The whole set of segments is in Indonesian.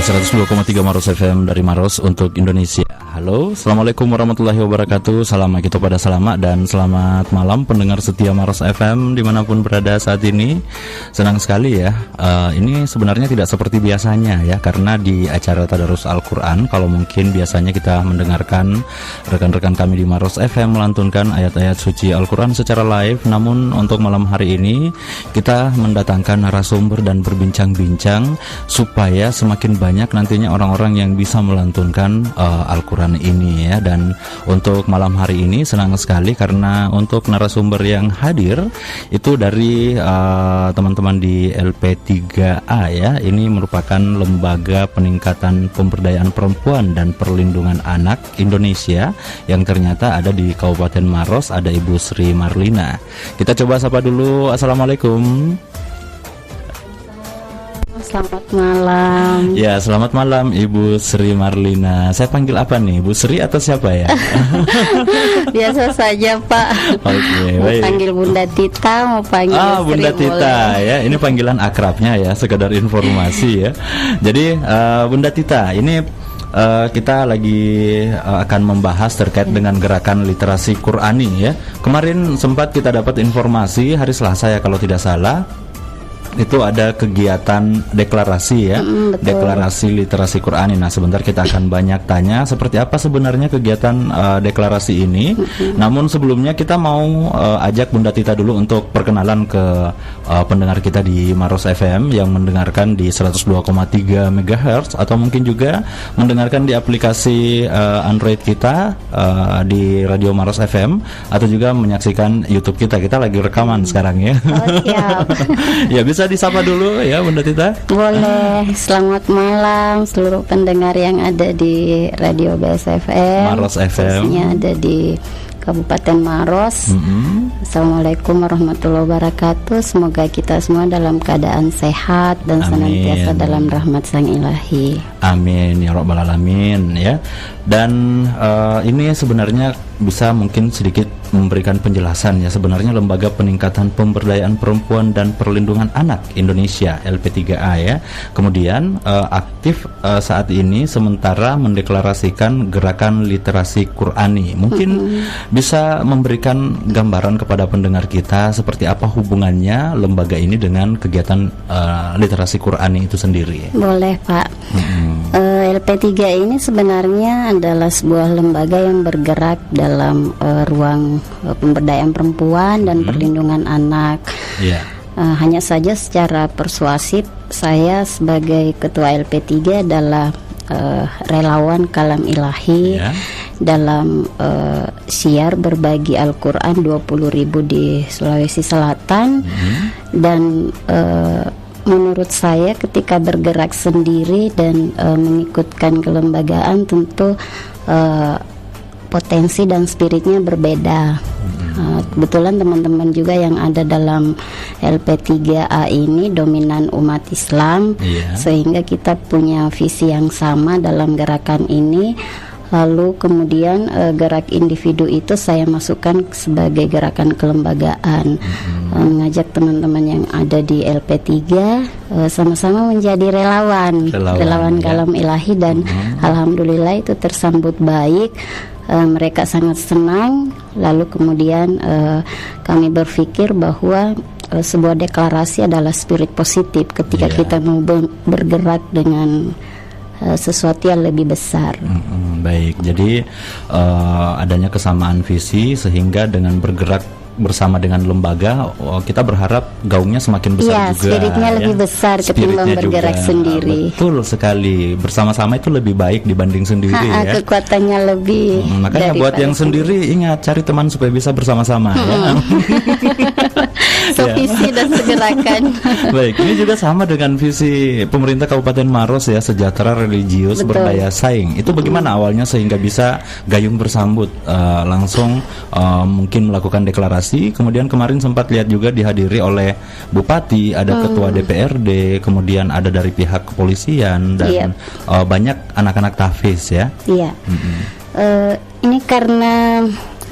102,3 Maros FM dari Maros untuk Indonesia. Halo, Assalamualaikum warahmatullahi wabarakatuh. Salam kita pada selamat dan selamat malam pendengar setia Maros FM dimanapun berada saat ini. Senang sekali ya, ini sebenarnya tidak seperti biasanya ya, karena di acara Tadarus Al-Quran, kalau mungkin biasanya kita mendengarkan rekan-rekan kami di Maros FM melantunkan ayat-ayat suci Al-Quran secara live. Namun untuk malam hari ini kita mendatangkan narasumber dan berbincang-bincang supaya semakin banyak nantinya orang-orang yang bisa melantunkan Al-Quran ini ya. Dan untuk malam hari ini senang sekali karena untuk narasumber yang hadir itu dari teman-teman di LP3A ya. Ini merupakan lembaga peningkatan pemberdayaan perempuan dan perlindungan anak Indonesia yang ternyata ada di Kabupaten Maros. Ada Ibu Sri Marlina. Kita coba sapa dulu. Assalamualaikum. Selamat malam. Ya, selamat malam Ibu Sri Marlina. Saya panggil apa nih? Bu Sri atau siapa ya? Biasa saja Pak. Oke, mau baik. panggil Bunda Tita, mau panggil Sri Bunda Tita boleh. ya. Ini panggilan akrabnya ya, sekedar informasi ya. Jadi Bunda Tita, ini kita lagi akan membahas terkait dengan gerakan literasi Qurani ya. Kemarin sempat kita dapat informasi hari Selasa ya kalau tidak salah, itu ada kegiatan deklarasi ya, betul. deklarasi literasi Qurani. Nah, sebentar kita akan banyak tanya seperti apa sebenarnya kegiatan deklarasi ini. Namun sebelumnya kita mau ajak Bunda Tita dulu untuk perkenalan ke pendengar kita di Maros FM yang mendengarkan di 102,3 MHz atau mungkin juga mendengarkan di aplikasi Android kita di Radio Maros FM atau juga menyaksikan YouTube kita. Kita lagi rekaman sekarang ya. Oh, siap. Ya, bisa disapa dulu ya Bunda Tita. Boleh. Selamat malam seluruh pendengar yang ada di Radio BSFM, Maros FM, khususnya ada di Kabupaten Maros. Assalamualaikum warahmatullahi wabarakatuh. Semoga kita semua dalam keadaan sehat dan senantiasa dalam rahmat Sang Ilahi. Amin ya Rabbal Alamin ya. Dan ini sebenarnya bisa mungkin sedikit memberikan penjelasan ya. Sebenarnya Lembaga Peningkatan Pemberdayaan Perempuan dan Perlindungan Anak Indonesia LP3A ya. Kemudian aktif saat ini sementara mendeklarasikan gerakan literasi Qurani. Mungkin bisa memberikan gambaran kepada pendengar kita seperti apa hubungannya lembaga ini dengan kegiatan literasi Qurani itu sendiri. Boleh Pak. LP3 ini sebenarnya adalah sebuah lembaga yang bergerak dalam ruang pemberdayaan perempuan dan perlindungan anak. Yeah. Hanya saja secara persuasif saya sebagai ketua LP3 adalah relawan kalam ilahi dalam siar berbagi Al-Quran 20.000 di Sulawesi Selatan. Dan menurut saya ketika bergerak sendiri dan mengikutkan kelembagaan tentu potensi dan spiritnya berbeda. Kebetulan teman-teman juga yang ada dalam LP3A ini dominan umat Islam, sehingga kita punya visi yang sama dalam gerakan ini. Lalu kemudian gerak individu itu saya masukkan sebagai gerakan kelembagaan, mengajak teman-teman yang ada di LP3 sama-sama menjadi relawan kalam ilahi. Dan alhamdulillah itu tersambut baik. Mereka sangat senang. Lalu kemudian kami berpikir bahwa sebuah deklarasi adalah spirit positif ketika kita mau bergerak dengan sesuatu yang lebih besar. Baik, jadi adanya kesamaan visi sehingga dengan bergerak bersama dengan lembaga kita berharap gaungnya semakin besar juga. Spiritnya lebih besar ketimbang bergerak sendiri. Betul sekali, bersama-sama itu lebih baik dibanding sendiri ya. Kekuatannya lebih. Makanya buat yang sendiri ingat cari teman supaya bisa bersama-sama ya. Visi dan segerakan. Baik, ini juga sama dengan visi pemerintah Kabupaten Maros ya, sejahtera, religius, berdaya saing. Itu bagaimana awalnya sehingga bisa gayung bersambut langsung mungkin melakukan deklarasi. Kemudian kemarin sempat lihat juga dihadiri oleh Bupati, ada Ketua DPRD, kemudian ada dari pihak kepolisian dan banyak anak-anak tahfiz ya. Iya. Ini karena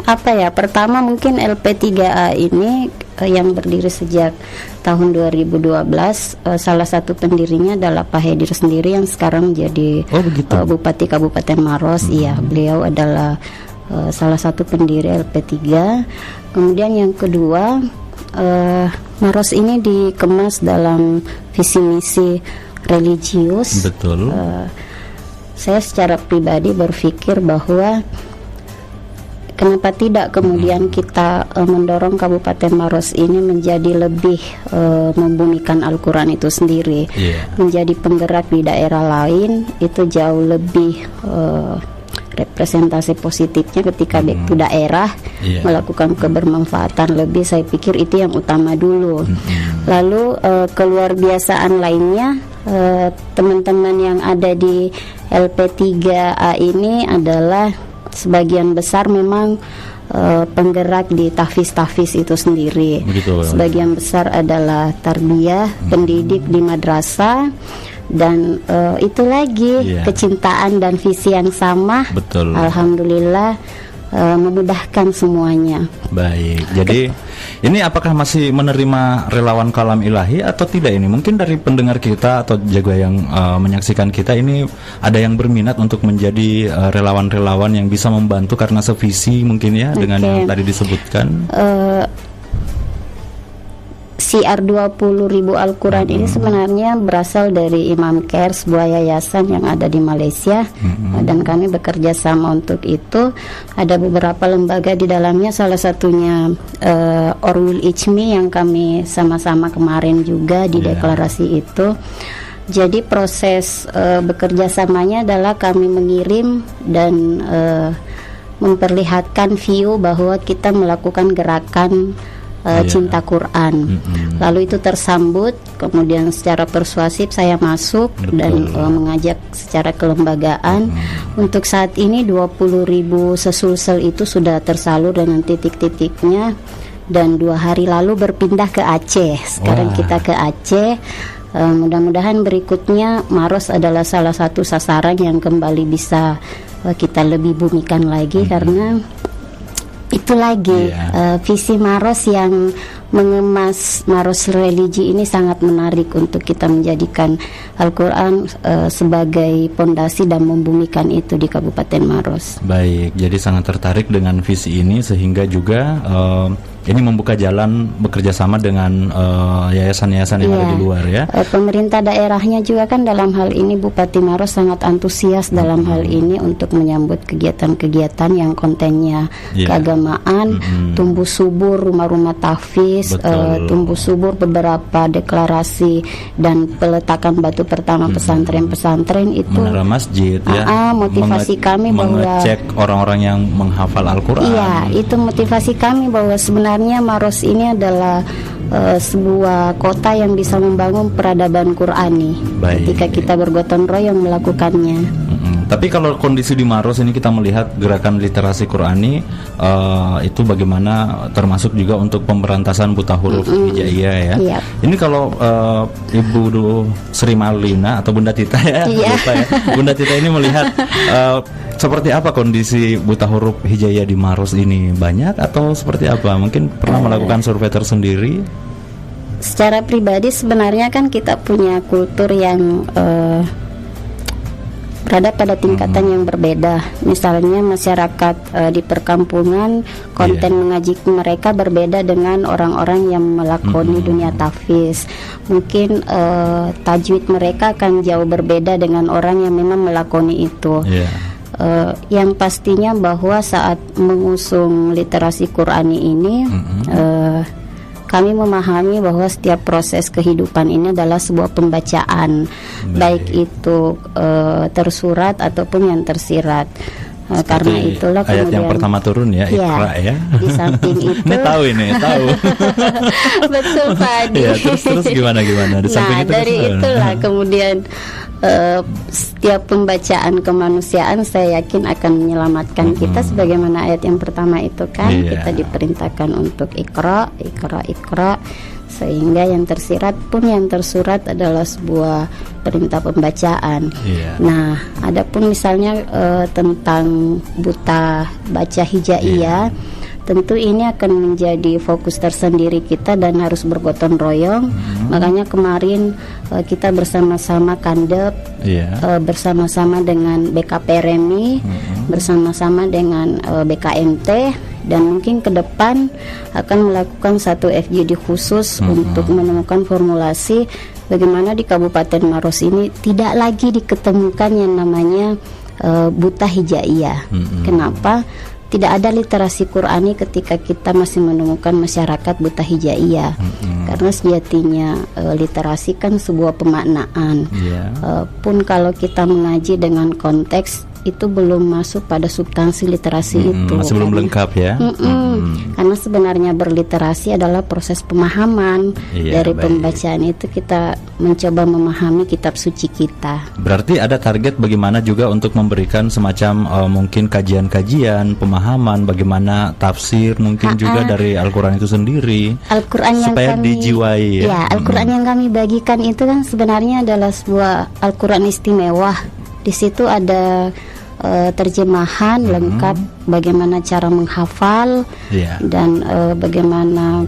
apa ya? Pertama mungkin LP3A ini yang berdiri sejak tahun 2012. Salah satu pendirinya adalah Pak Hedir sendiri yang sekarang jadi Bupati Kabupaten Maros. Iya, beliau adalah salah satu pendiri LP3. Kemudian yang kedua, Maros ini dikemas dalam visi misi religius. Betul. Saya secara pribadi berpikir bahwa kenapa tidak kemudian kita mendorong Kabupaten Maros ini menjadi lebih membumikan Al-Quran itu sendiri, menjadi penggerak di daerah lain. Itu jauh lebih representasi positifnya ketika back to daerah, melakukan kebermanfaatan lebih. Saya pikir itu yang utama dulu. Lalu keluar biasaan lainnya, teman-teman yang ada di LP3A ini adalah sebagian besar memang penggerak di tahfiz itu sendiri. Sebagian besar adalah tarbiyah, pendidik di madrasah, dan itu lagi kecintaan dan visi yang sama. Betul. Alhamdulillah memudahkan semuanya. Baik, jadi ini apakah masih menerima relawan kalam ilahi atau tidak ini? Mungkin dari pendengar kita atau juga yang menyaksikan kita ini ada yang berminat untuk menjadi relawan-relawan yang bisa membantu karena sevisi mungkin ya dengan yang tadi disebutkan. Siar 20.000 Al-Quran ini sebenarnya berasal dari Imam Care, sebuah yayasan yang ada di Malaysia, dan kami bekerja sama untuk itu. Ada beberapa lembaga di dalamnya, salah satunya Orwil Ijmi yang kami sama-sama kemarin juga di deklarasi itu. Jadi proses bekerja samanya adalah kami mengirim dan memperlihatkan view bahwa kita melakukan gerakan cinta Quran. Lalu itu tersambut, kemudian secara persuasif saya masuk dan mengajak secara kelembagaan. Untuk saat ini 20.000 sesulsel itu sudah tersalur dengan titik-titiknya, dan 2 hari lalu berpindah ke Aceh. Sekarang kita ke Aceh. Mudah-mudahan berikutnya Maros adalah salah satu sasaran yang kembali bisa kita lebih bumikan lagi, karena itu lagi visi Maros yang mengemas Maros religi ini sangat menarik untuk kita menjadikan Al-Quran sebagai pondasi dan membumikan itu di Kabupaten Maros. Baik, jadi sangat tertarik dengan visi ini sehingga juga ini membuka jalan bekerja sama dengan yayasan-yayasan yang ada di luar ya. Pemerintah daerahnya juga kan dalam hal ini Bupati Maros sangat antusias dalam hal ini untuk menyambut kegiatan-kegiatan yang kontennya keagamaan, tumbuh subur rumah-rumah tahfiz, tumbuh subur beberapa deklarasi dan peletakan batu pertama pesantren-pesantren itu. Menara masjid ya. Motivasi kami bahwa mengecek orang-orang yang menghafal Al-Quran. Iya, itu motivasi kami bahwa sebenarnya Maros ini adalah sebuah kota yang bisa membangun peradaban Qurani ketika kita bergotong royong melakukannya. Tapi kalau kondisi di Maros ini kita melihat gerakan literasi Qurani itu bagaimana, termasuk juga untuk pemberantasan buta huruf hijaiyah ya. Ini kalau Ibu Sri Marlina atau Bunda Tita ya, Bunda Tita ini melihat seperti apa kondisi buta huruf hijaiyah di Maros ini, banyak atau seperti apa? Mungkin pernah melakukan survei tersendiri? Secara pribadi sebenarnya kan kita punya kultur yang berada pada tingkatan yang berbeda. Misalnya masyarakat di perkampungan, konten mengaji mereka berbeda dengan orang-orang yang melakoni dunia tahfiz. Mungkin tajwid mereka akan jauh berbeda dengan orang yang memang melakoni itu. Yang pastinya bahwa saat mengusung literasi Qurani ini, kami memahami bahwa setiap proses kehidupan ini adalah sebuah pembacaan, baik itu tersurat ataupun yang tersirat. Karena itulah ayat yang pertama turun ya, Iqra ya. Di samping itu ini tahu. Betul Pak Adi. Terus gimana di samping itu dari itulah kemudian setiap pembacaan kemanusiaan saya yakin akan menyelamatkan kita, sebagaimana ayat yang pertama itu kan kita diperintahkan untuk Iqra, sehingga yang tersirat pun yang tersurat adalah sebuah perintah pembacaan. Nah, adapun misalnya tentang buta baca hijaiyah, tentu ini akan menjadi fokus tersendiri kita dan harus bergotong royong. Makanya kemarin kita bersama-sama Kandep, bersama-sama dengan BKP Remi, bersama-sama dengan BKMT, dan mungkin ke depan akan melakukan satu FGD khusus untuk menemukan formulasi bagaimana di Kabupaten Maros ini tidak lagi diketemukan yang namanya buta hijaiyah. Kenapa? Tidak ada literasi Qurani ketika kita masih menemukan masyarakat buta hijaiyah. Karena sejatinya literasi kan sebuah pemaknaan. Pun kalau kita mengaji dengan konteks, itu belum masuk pada substansi literasi itu. Masih belum lengkap ya. Karena sebenarnya berliterasi adalah proses pemahaman. Dari pembacaan itu kita mencoba memahami kitab suci kita. Berarti ada target bagaimana juga untuk memberikan semacam mungkin kajian-kajian, pemahaman bagaimana tafsir mungkin juga dari Al-Quran itu sendiri. Al-Quran yang supaya kami dijiwai ya. Al-Quran yang kami bagikan itu kan sebenarnya adalah sebuah Al-Quran istimewa. Di situ ada terjemahan lengkap bagaimana cara menghafal dan bagaimana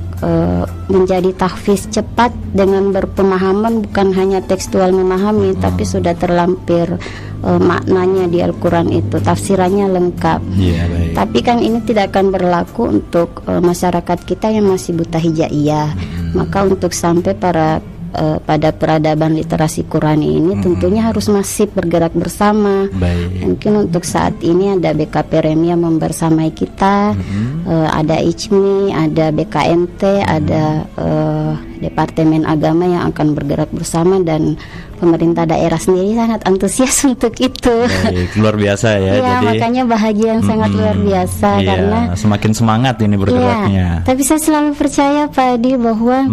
menjadi tahfiz cepat dengan berpemahaman, bukan hanya tekstual memahami tapi sudah terlampir maknanya di Al-Quran itu, tafsirannya lengkap. Tapi kan ini tidak akan berlaku untuk masyarakat kita yang masih buta hijaiyah. Maka untuk sampai pada peradaban literasi Qurani ini tentunya harus masif bergerak bersama. Mungkin untuk saat ini ada BKP Remi yang membersamai kita, ada ICMI, ada BKMT, ada Departemen Agama yang akan bergerak bersama, dan pemerintah daerah sendiri sangat antusias untuk itu. Luar biasa ya. Jadi makanya bahagia yang sangat luar biasa karena semakin semangat ini bergeraknya. Tapi saya selalu percaya Pak Adi bahwa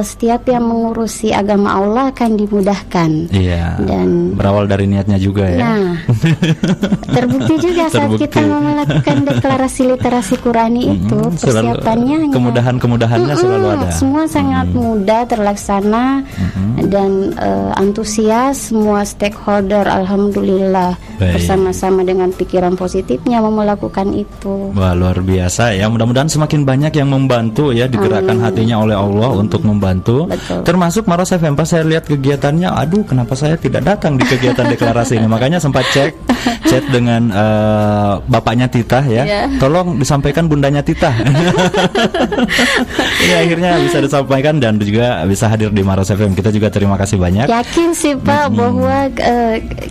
setiap yang mengurusi agama Allah akan dimudahkan. Dan berawal dari niatnya juga ya. Nah, terbukti juga saat kita melakukan deklarasi literasi Qurani itu, persiapannya kemudahan-kemudahannya selalu ada. Semua sangat mudah terlaksana dan antusias semua stakeholder, alhamdulillah bersama-sama dengan pikiran positifnya mau melakukan itu. Wah, luar biasa ya. Mudah-mudahan semakin banyak yang membantu ya, digerakkan hatinya oleh Allah untuk membantu. Termasuk Maros FM. Pas saya lihat kegiatannya, aduh kenapa saya tidak datang di kegiatan deklarasi ini. Makanya sempat chat dengan bapaknya Titah ya. Tolong disampaikan bundanya Titah. Ini akhirnya bisa disampaikan dan juga bisa hadir di Maros FM. Kita juga terima kasih banyak. Yakin sih Pak bahwa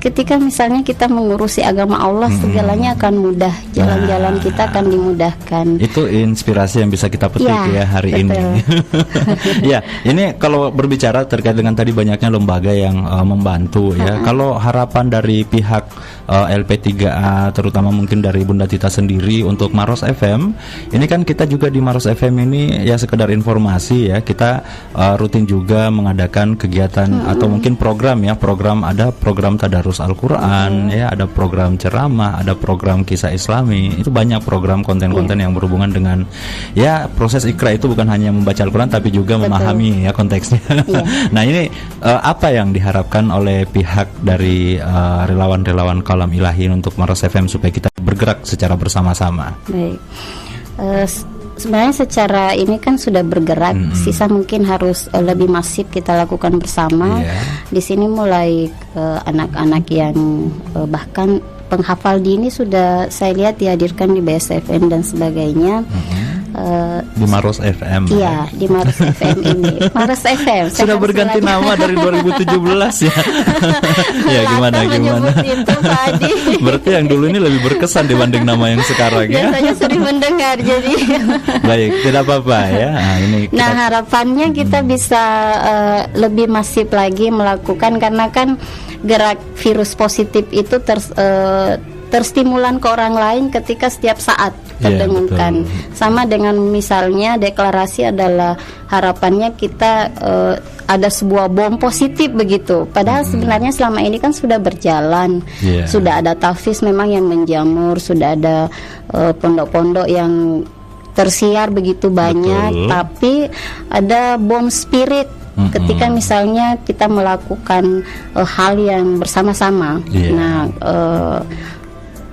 ketika misalnya kita mengurusi agama Allah, segalanya akan mudah. Jalan-jalan kita akan dimudahkan. Itu inspirasi yang bisa kita petik ya hari ini. Ya, ini kalau berbicara terkait dengan tadi banyaknya lembaga yang membantu ya. Kalau harapan dari pihak LP3A, terutama mungkin dari Bunda Tita sendiri untuk Maros FM, ini kan kita juga di Maros FM ini ya sekedar informasi ya, kita rutin juga mengadakan kegiatan atau mungkin program ya, ada program Tadarus Al-Quran ya, ada program ceramah, ada program kisah Islami. Itu banyak program konten-konten yang berhubungan dengan ya proses Iqra itu bukan hanya membaca Al-Quran tapi juga memahami ya konteksnya. Nah ini apa yang diharapkan oleh pihak dari relawan-relawan Kalam Ilahi untuk Maros FM supaya kita bergerak secara bersama-sama? Baik, sebenarnya secara ini kan sudah bergerak, sisa mungkin harus lebih masif kita lakukan bersama. Di sini mulai anak-anak yang bahkan penghafal dini sudah saya lihat dihadirkan di BSFM dan sebagainya. Di Maros FM. Iya, di Maros FM ini. Maros FM sudah berganti nama dari 2017 ya. Ya gimana? Itu, Berarti yang dulu ini lebih berkesan dibanding nama yang sekarang ya. Biasanya sering mendengar jadi. Baik, tidak apa-apa ya. Nah, harapannya kita bisa lebih masif lagi melakukan, karena kan gerak virus positif itu terstimulan ke orang lain ketika setiap saat terdengungkan. Sama dengan misalnya deklarasi adalah harapannya kita ada sebuah bom positif begitu. Padahal sebenarnya selama ini kan sudah berjalan, sudah ada tahfiz memang yang menjamur, sudah ada pondok-pondok yang tersiar begitu banyak, tapi ada bom spirit ketika misalnya kita melakukan hal yang bersama-sama. Nah,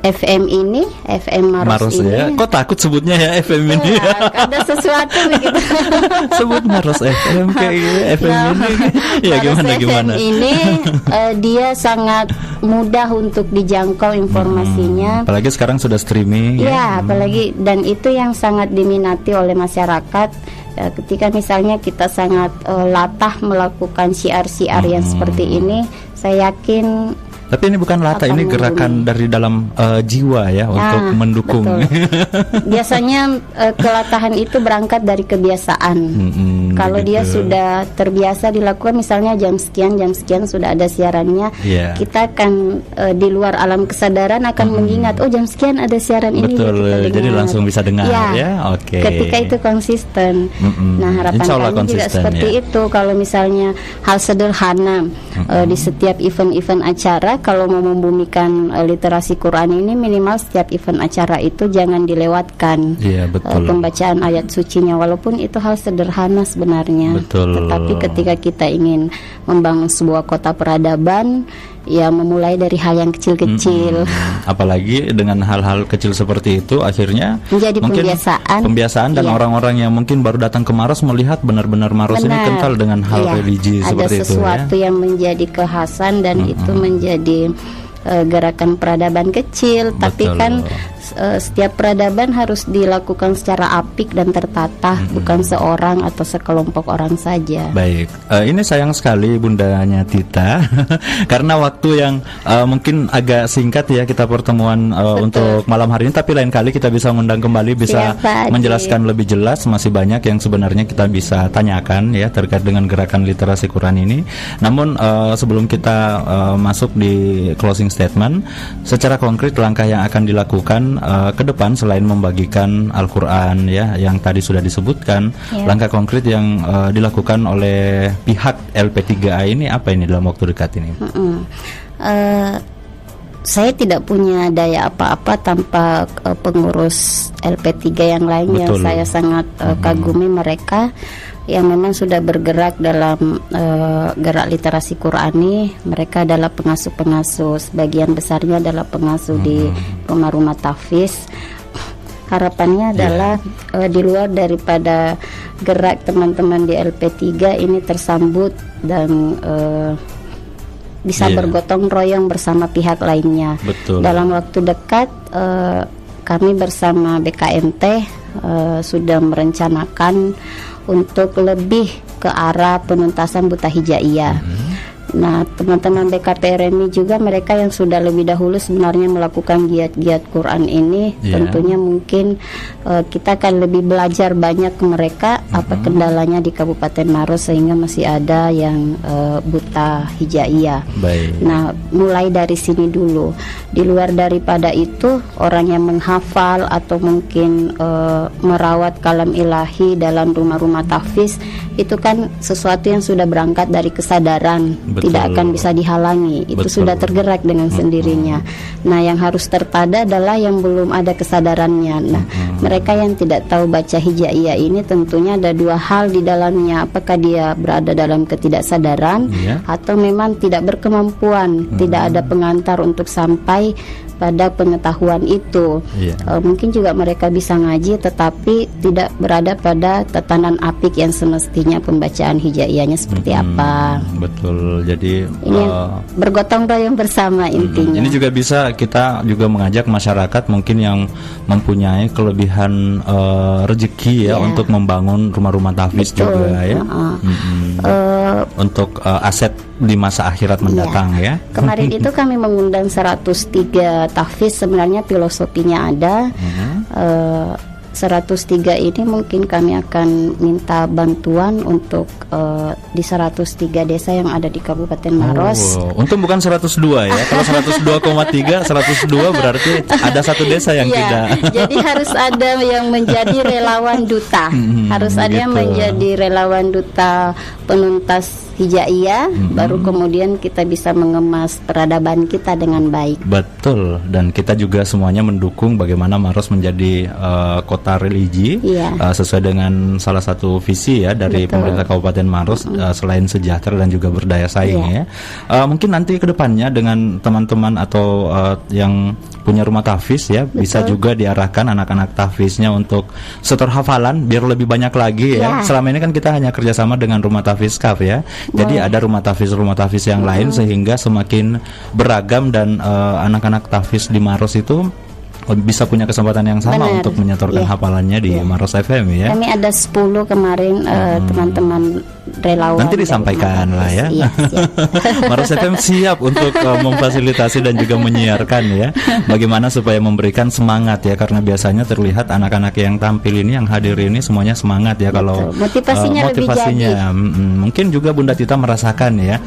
FM ini, FM Maros ini. Ya. Kok takut sebutnya ya FM ini? Ada sesuatu begitu. Sebut Maros FM kayak gitu, FM ini. Ya Maros gimana? FM ini dia sangat mudah untuk dijangkau informasinya. Apalagi sekarang sudah streaming. Ya, apalagi dan itu yang sangat diminati oleh masyarakat. Ketika misalnya kita sangat latah melakukan syiar-syiar yang seperti ini, saya yakin. Tapi ini bukan latah, ini gerakan dari dalam jiwa ya, untuk mendukung. Biasanya kelatahan itu berangkat dari kebiasaan. Kalau dia sudah terbiasa dilakukan, misalnya jam sekian sudah ada siarannya, kita akan di luar alam kesadaran akan mengingat, oh jam sekian ada siaran ini. Betul, jadi langsung bisa dengar ya. Oke. Ketika itu konsisten. Nah, harapan kami juga seperti itu. Kalau misalnya hal sederhana di setiap event-event acara, kalau mau membumikan literasi Quran ini, minimal setiap event acara itu jangan dilewatkan pembacaan ayat sucinya, walaupun itu hal sederhana sebenarnya. Tetapi ketika kita ingin membangun sebuah kota peradaban, ya memulai dari hal yang kecil-kecil. Apalagi dengan hal-hal kecil seperti itu akhirnya menjadi mungkin pembiasaan dan orang-orang yang mungkin baru datang ke Maros melihat benar-benar Maros ini kental dengan hal religi seperti itu. Ada sesuatu yang menjadi kekhasan dan itu menjadi gerakan peradaban kecil. Tapi kan setiap peradaban harus dilakukan secara apik dan tertata, bukan seorang atau sekelompok orang saja. Baik, ini sayang sekali Bundanya Tita karena waktu yang mungkin agak singkat ya kita pertemuan untuk malam hari ini. Tapi lain kali kita bisa mengundang kembali, bisa menjelaskan lebih jelas. Masih banyak yang sebenarnya kita bisa tanyakan ya terkait dengan gerakan literasi Quran ini. Namun sebelum kita masuk di closing statement, secara konkret langkah yang akan dilakukan ke depan selain membagikan Al-Quran ya yang tadi sudah disebutkan, langkah konkret yang dilakukan oleh pihak LP3A ini apa ini dalam waktu dekat ini? Saya tidak punya daya apa-apa tanpa pengurus LP3 yang lain. Yang saya sangat kagumi mereka yang memang sudah bergerak dalam gerak literasi Qurani. Mereka adalah pengasuh-pengasuh, sebagian besarnya adalah pengasuh di rumah-rumah tahfiz. Harapannya adalah di luar daripada gerak teman-teman di LP3 ini tersambut dan bisa bergotong royong bersama pihak lainnya. Dalam waktu dekat kami bersama BKMT sudah merencanakan untuk lebih ke arah penuntasan buta hijaiyah. Nah, teman-teman BKPR ini juga mereka yang sudah lebih dahulu sebenarnya melakukan giat-giat Quran ini, tentunya mungkin kita akan lebih belajar banyak ke mereka apa kendalanya di Kabupaten Maros sehingga masih ada yang buta hijaiyah. Nah, mulai dari sini dulu. Di luar daripada itu, orang yang menghafal atau mungkin merawat kalam ilahi dalam rumah-rumah tahfiz itu kan sesuatu yang sudah berangkat dari kesadaran. Tidak akan bisa dihalangi. Itu sudah tergerak dengan sendirinya. Nah, yang harus terpada adalah yang belum ada kesadarannya. Nah, mereka yang tidak tahu baca hijaiyah ini tentunya ada dua hal di dalamnya. Apakah dia berada dalam ketidaksadaran atau memang tidak berkemampuan, tidak ada pengantar untuk sampai pada pengetahuan itu. Mungkin juga mereka bisa ngaji tetapi tidak berada pada tatanan apik yang semestinya pembacaan hijaiyahnya seperti apa. Betul. Jadi ini bergotong royong bersama intinya. Ini juga bisa kita juga mengajak masyarakat mungkin yang mempunyai kelebihan rezeki ya untuk membangun rumah-rumah tahfiz juga ya. Untuk aset di masa akhirat mendatang ya. Kemarin itu kami mengundang 103 tahfiz, sebenarnya filosofinya ada. 103 ini mungkin kami akan minta bantuan untuk di 103 desa yang ada di Kabupaten Maros. Untung bukan 102 ya. Kalau 102,3, 102 berarti ada satu desa yang tidak. Jadi harus ada yang menjadi relawan duta. Harus ada yang menjadi relawan duta penuntas hijaiyah, baru kemudian kita bisa mengemas peradaban kita dengan baik. Betul, dan kita juga semuanya mendukung bagaimana Maros menjadi kota religi sesuai dengan salah satu visi ya dari pemerintah Kabupaten Maros, selain sejahtera dan juga berdaya saing ya. Mungkin nanti kedepannya dengan teman-teman atau yang punya rumah tahfiz ya, bisa juga diarahkan anak-anak tahfiznya untuk setor hafalan biar lebih banyak lagi ya. Selama ini kan kita hanya kerjasama dengan rumah tahfiz KAF ya. Jadi ada rumah tahfiz yang lain sehingga semakin beragam dan anak-anak tahfiz di Maros itu bisa punya kesempatan yang sama untuk menyetorkan hafalannya di Maros FM ya. Kami ada 10 kemarin teman-teman relawan. Nanti disampaikan lah ya. Maros FM siap untuk memfasilitasi dan juga menyiarkan ya. Bagaimana supaya memberikan semangat ya, karena biasanya terlihat anak-anak yang tampil ini, yang hadir ini semuanya semangat ya. Kalau motivasinya lebih jadi. Mungkin juga Bunda Tita merasakan ya.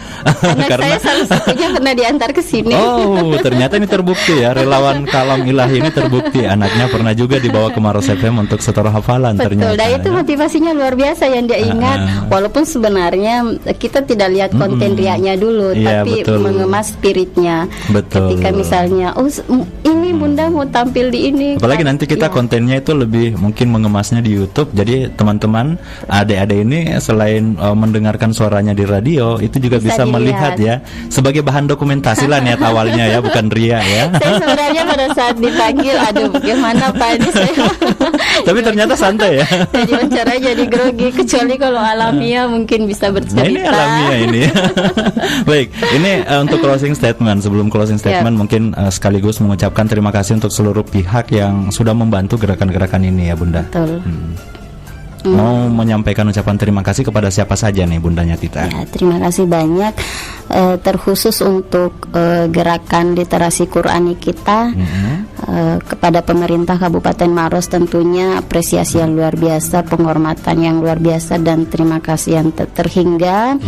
Karena saya salah satunya pernah diantar ke sini. Oh, ternyata ini terbukti ya, relawan Kalam Ilahi ini terbukti anaknya pernah juga dibawa ke Maros FM untuk setor hafalan. Betul, ternyata. Itu motivasinya luar biasa yang dia ingat. Walaupun sebenarnya kita tidak lihat konten riaknya dulu, tapi mengemas spiritnya. Betul. Ketika misalnya, ini Bunda mau tampil di ini. Apalagi nanti kita kontennya itu lebih mungkin mengemasnya di YouTube. Jadi teman-teman, adik-adik ini selain mendengarkan suaranya di radio, itu juga bisa melihat ya, sebagai bahan dokumentasi lah niat awalnya ya, bukan ria ya. Saya sebenarnya pada saat dipanggil, aduh bagaimana Pak ini saya. Tapi ternyata santai ya. Jadi wawancara jadi grogi, kecuali kalau alamiah mungkin bisa bercerita. Nah, ini alamiah ini. Baik, ini untuk closing statement. Sebelum closing statement mungkin sekaligus mengucapkan terima kasih untuk seluruh pihak yang sudah membantu gerakan-gerakan ini ya Bunda. Betul. Mau menyampaikan ucapan terima kasih kepada siapa saja nih Bundanya Tita? Ya, terima kasih banyak, terkhusus untuk gerakan literasi Qurani kita, kepada pemerintah Kabupaten Maros tentunya apresiasi yang luar biasa, penghormatan yang luar biasa, dan terima kasih yang terhingga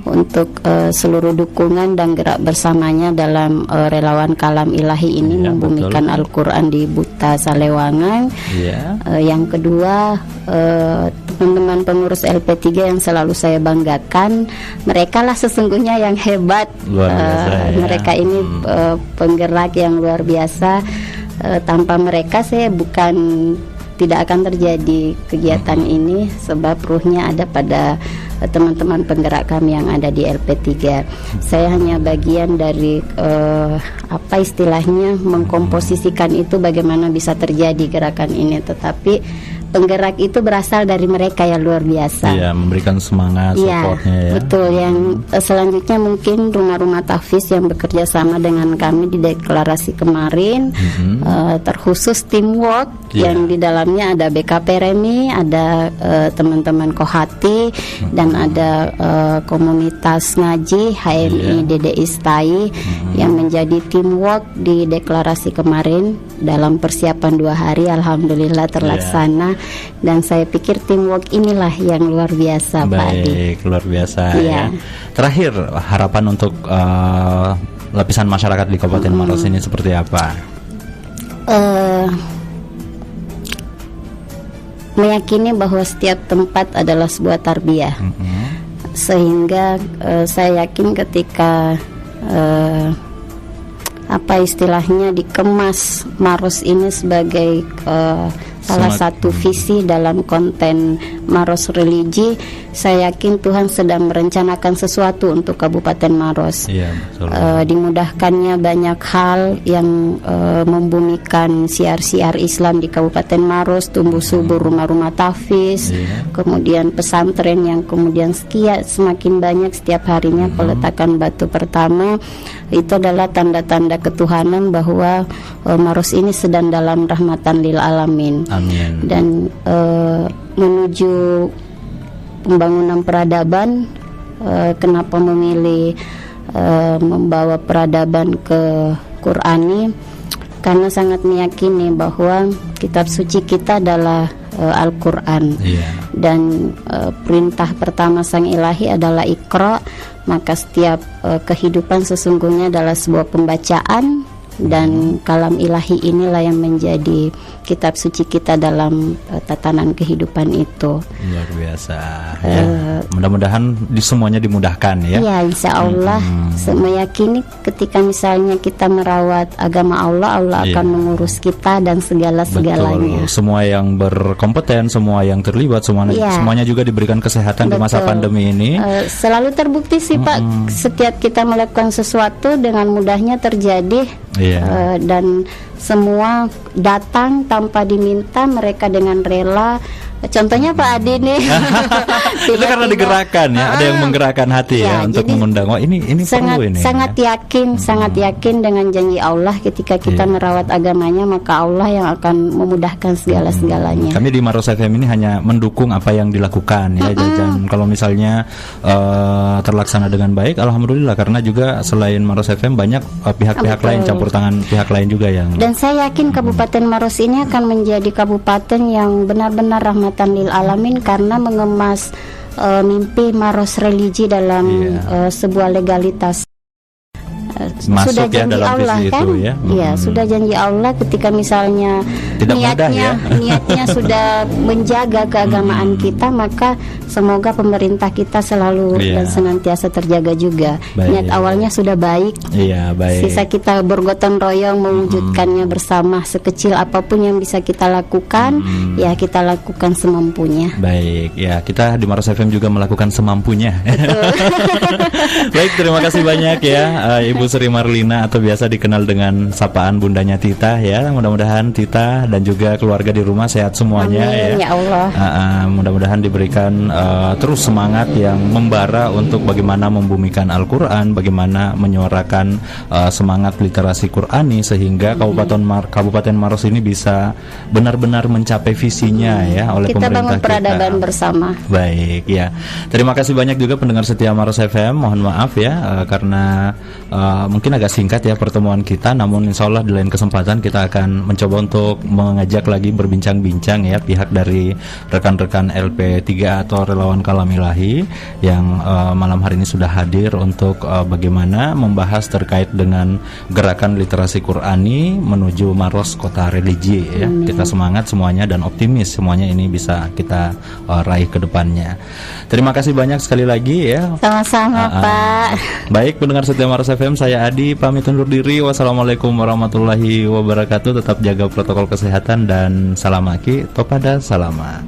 untuk seluruh dukungan dan gerak bersamanya dalam relawan Kalam Ilahi ini membumikan Al-Quran di Buta Salewangan. Yang kedua, teman-teman pengurus LP3 yang selalu saya banggakan, mereka lah sesungguhnya yang hebat. Mereka ini penggerak yang luar biasa. Tanpa mereka saya tidak akan terjadi kegiatan ini, sebab ruhnya ada pada teman-teman penggerak kami yang ada di LP3. Saya hanya bagian dari apa istilahnya, mengkomposisikan itu bagaimana bisa terjadi gerakan ini, tetapi penggerak itu berasal dari mereka yang luar biasa. Iya, memberikan semangat, supportnya ya. Betul. Yang selanjutnya mungkin rumah-rumah tahfiz yang bekerja sama dengan kami di deklarasi kemarin, terkhusus teamwork yang di dalamnya ada BKP Remi, ada teman-teman Kohati, dan ada komunitas ngaji HMI DDI STAI yang menjadi teamwork di deklarasi kemarin. Dalam persiapan 2 hari, alhamdulillah terlaksana. Dan saya pikir teamwork inilah yang luar biasa, Pak Adi. Baik, luar biasa ya. Terakhir, harapan untuk lapisan masyarakat di Kabupaten Maros ini seperti apa? Meyakini bahwa setiap tempat adalah sebuah tarbiyah, sehingga saya yakin ketika apa istilahnya dikemas Maros ini sebagai salah satu visi dalam konten Maros Religi, saya yakin Tuhan sedang merencanakan sesuatu untuk Kabupaten Maros. Dimudahkannya banyak hal yang membumikan siar-siar Islam di Kabupaten Maros, tumbuh subur rumah-rumah tahfiz, kemudian pesantren yang kemudian semakin banyak setiap harinya. Peletakan batu pertama itu adalah tanda-tanda ketuhanan bahwa Maros ini sedang dalam rahmatan lil alamin. Amin. Dan menuju pembangunan peradaban, kenapa memilih membawa peradaban ke Qurani? Karena sangat meyakini bahwa kitab suci kita adalah Al-Quran. Dan perintah pertama Sang Ilahi adalah Iqra, maka setiap kehidupan sesungguhnya adalah sebuah pembacaan, dan kalam ilahi inilah yang menjadi kitab suci kita dalam tatanan kehidupan itu. Luar biasa ya. Mudah-mudahan semuanya dimudahkan ya. Ya, insya Allah. Meyakini ketika misalnya kita merawat agama Allah, Allah akan mengurus kita dan segala-segalanya. Semua yang berkompeten, semua yang terlibat, semuanya juga diberikan kesehatan di masa pandemi ini. Selalu terbukti sih Pak, setiap kita melakukan sesuatu dengan mudahnya terjadi. Dan semua datang tanpa diminta, mereka dengan rela. Contohnya Pak Adi nih. Itu karena digerakkan ya, ada yang menggerakkan hati ya untuk mengundang. Oh ini sangat, perlu ini. Sangat yakin, sangat yakin dengan janji Allah ketika kita merawat agamanya, maka Allah yang akan memudahkan segala-segalanya. Kami di Maros FM ini hanya mendukung apa yang dilakukan ya, Jajan. Kalau misalnya terlaksana dengan baik, alhamdulillah, karena juga selain Maros FM banyak pihak-pihak lain, campur tangan pihak lain juga yang. Dan saya yakin Kabupaten Maros ini akan menjadi kabupaten yang benar-benar rahmatan lil alamin karena mengemas mimpi Maros religi dalam sebuah legalitas. Masuk sudah janji dalam Allah kan? Itu, ya. Iya, sudah janji Allah ketika misalnya tidak niatnya sudah menjaga keagamaan kita, maka semoga pemerintah kita selalu dan senantiasa terjaga juga. Niat awalnya sudah baik. Iya, baik. Sisa kita bergotong royong mewujudkannya bersama, sekecil apapun yang bisa kita lakukan, ya kita lakukan semampunya. Baik, ya kita di Maros FM juga melakukan semampunya. Baik, terima kasih banyak ya Ibu Sri Marlina, atau biasa dikenal dengan sapaan bundanya Tita ya. Mudah-mudahan Tita dan juga keluarga di rumah sehat semuanya. Amin, ya Allah. Mudah-mudahan diberikan terus semangat yang membara untuk bagaimana membumikan Al-Quran, bagaimana menyuarakan semangat literasi Qurani sehingga Kabupaten Maros ini bisa benar-benar mencapai visinya ya oleh kita pemerintah bangun peradaban kita bersama. Baik ya. Terima kasih banyak juga pendengar setia Maros FM. Mohon maaf ya karena mungkin agak singkat ya pertemuan kita, namun insya Allah di lain kesempatan kita akan mencoba untuk mengajak lagi berbincang-bincang ya pihak dari rekan-rekan LP3 atau Relawan Kalamilahi yang malam hari ini sudah hadir untuk bagaimana membahas terkait dengan gerakan literasi Qurani menuju Maros kota religi ya. Kita semangat semuanya dan optimis semuanya ini bisa kita raih ke depannya. Terima kasih banyak sekali lagi ya. Sama-sama Pak. Baik pendengar setia Maros FM, saya Adi pamit undur diri. Wassalamualaikum warahmatullahi wabarakatuh. Tetap jaga protokol kesehatan dan salam aki topada salama.